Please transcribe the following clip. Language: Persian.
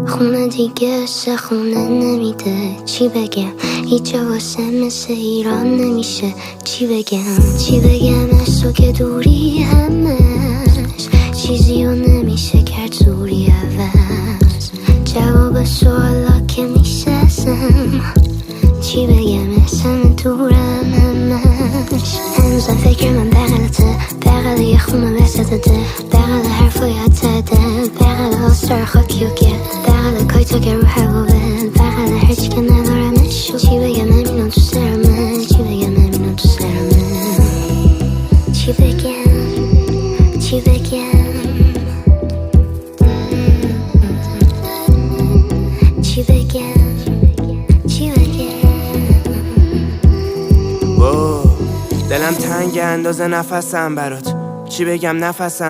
خونه دیگه عشق خونه نمیده، چی بگم؟ هیچ جا واسه مثل ایران نمیشه. چی بگم عشق که دوری همش چیزی رو نمیشه کرد زوری عوض. جواب سوالا که میشستم، چی بگم اسم دورم همش. هنوزم فکر من بغلته، بغل یه خونه وسط ده، بغل حرفای عتده، بغل آستر خاکی و گل، بغل کایتا که رو هوا بل، بغل هرچی که ندارمش. چی بگم همینو تو سرمه، چی بگم همینو تو سرمه. چی بگم، چی بگم، چی بگم، چی بگم. دلم تنگ اندازه نفسم برات، چی بگم نفسم